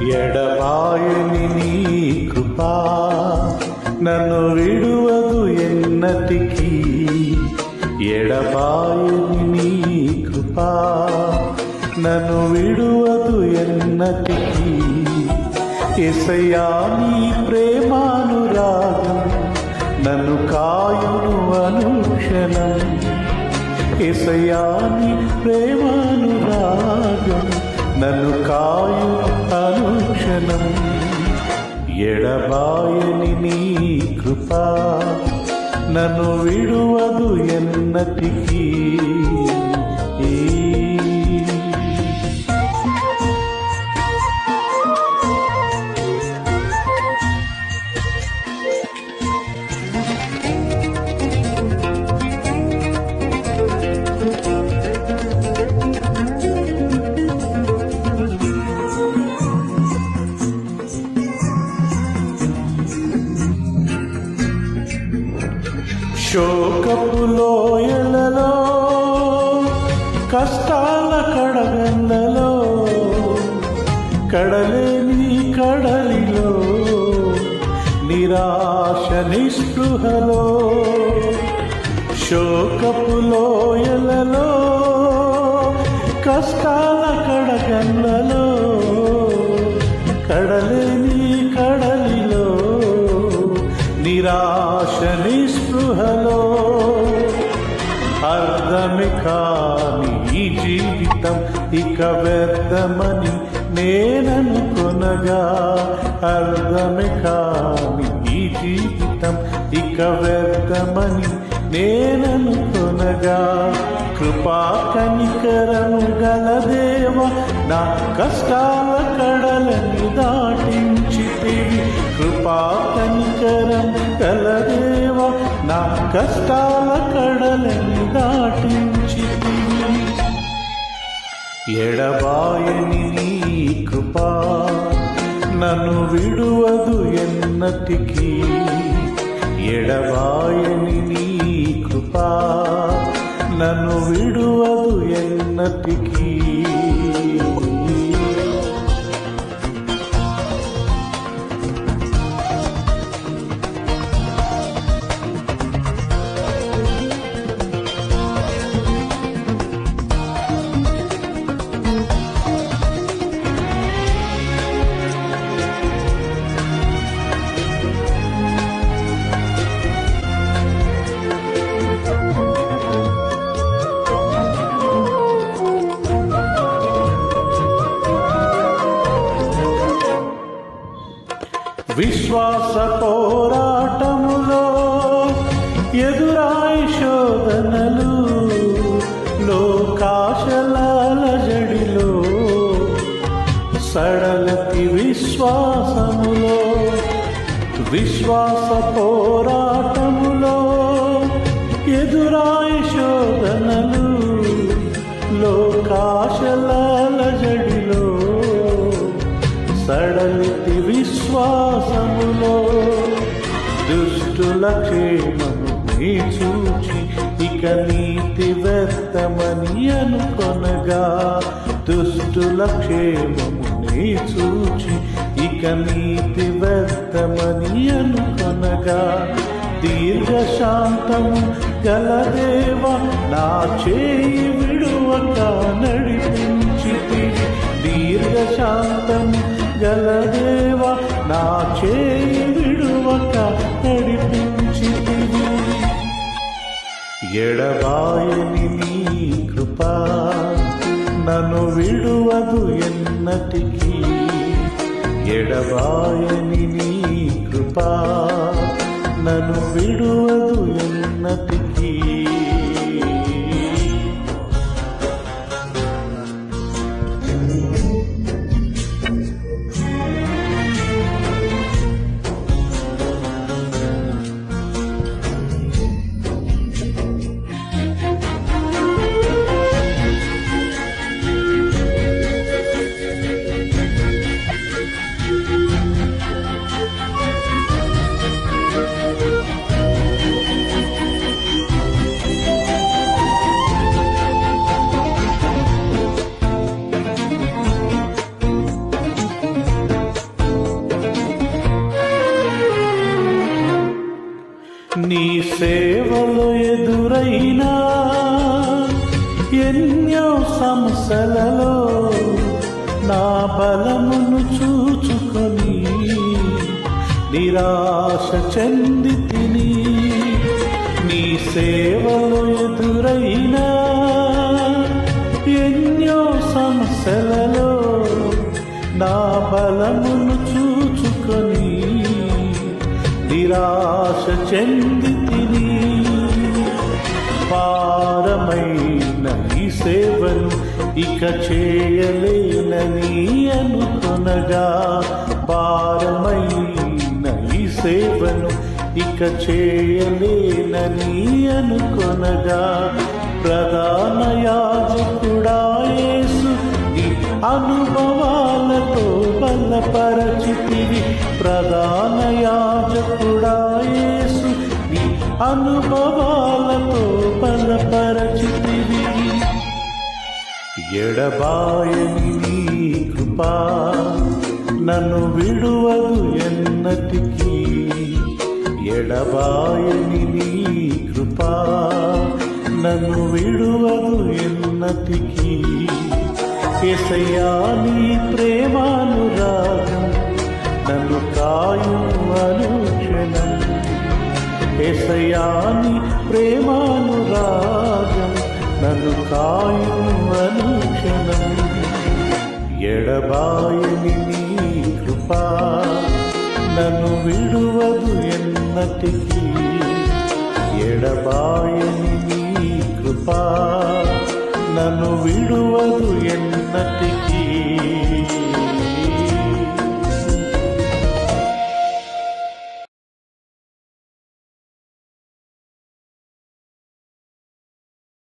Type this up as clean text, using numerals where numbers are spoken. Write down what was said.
ఎడబాయని నీ కృపా నన్ను విడువదు ఎన్నటికీ. ఎడబాయని నీ కృపా నన్ను విడువదు ఎన్నటికీ. యేసయ్యా నీ ప్రేమానురాగం నన్ను కాయును అనుక్షణం. యేసయ్యా నీ ప్రేమానురాగం నన్ను కాయు అనుక్షణం. ఎడబాయని నీ కృపా నన్ను విడువదు ఎన్నటికీ. శోకపు లోయలలో కష్టాల కడగండ్లలో కడలేని కడలిలో నిరాశ నిస్పృహలో. శోకపు లోయలలో కష్టాల కడగండ్లలో కడలేని కడలిలో నిరాశ నిస్పృహలో. అర్థమే కాని ఈ జీవితం ఇక వ్యర్థమని నేననుకొనగా. అర్థమే కాని ఈ జీవితం ఇక వ్యర్థమని నేననుకొనగా. కృపా కనికరము గల దేవ నా కష్టాల కడలని దాటించితివి. కృపా కనికరం గల దేవ నా కష్టాల కడలని దాటించితివి. ఎడబాయని నీ కృపా నన్ను విడువదు ఎన్నటికీ. ఎడబాయని నీ కృపా నన్ను విడువదు ఎన్నటికీ. విశ్వాస పోరాటములో ఎదురాయి శోధనలు లోకాశల అలజడిలో సడలతి విశ్వాసములో. విశ్వాస పోరాటములో ఎదురాయి శోధనలు లోకాశల అలజడిలో సడలితి విశ్వాసములో. దుష్టుల క్షేమము నీ చూచి ఇక నీతి వ్యర్థమని అనుకొనగా. దుష్టుల క్షేమము నీ చూచి ఇక నీతి వ్యర్థమని అనుకొనగా. దీర్ఘశాంతము గల దేవ నా చేయి విడువక నడిపించితివి. దీర్ఘశాంతము గల దేవ నా చేయి విడువక నడిపించితివి. ఎడబాయని నీ కృపా నన్ను విడువదు ఎన్నటికీ. ఎడబాయని నీ కృపా నన్ను విడువదు ఎన్నటికీ. నీ సేవలో ఎదురైనా ఎన్నో సమస్యలలో నా బలమును చూచుకొని నిరాశ చెందితిని. నీ సేవలో ఎదురైనా ఎన్నో సమస్యలలో నా బలమును చూచుకొని నిరాశ చెందితిని. భారమైన ఈ సేవను ఇక చేయలేనని అనుకొనగా, భారమైన ఈ సేవను ఇక చేయలేనని అనుకొనగా, ప్రధాన యాజకుడా యేసు నీ అనుభవాలతో బలపరచితివి. ప్రధాన యాజకుడా యేసు నీ అనుభవాలతో బలపరచితివి. ఎడబాయని నీ కృపా నన్ను విడువదు ఎన్నటికీ. ఎడబాయని నీ కృపా నన్ను విడువదు ఎన్నటికీ. యేసయ్యా నీ ప్రేమానురాగం నన్ను కాయును అనుక్షణం. యేసయ్యా నీ ప్రేమానురాగం నన్ను కాయును అనుక్షణం. ఎడబాయని నీ కృపా నన్ను విడువదు ఎన్నటికీ. ఎడబాయని నీ కృపా నన్ను విడువదు ఎన్నటికీ.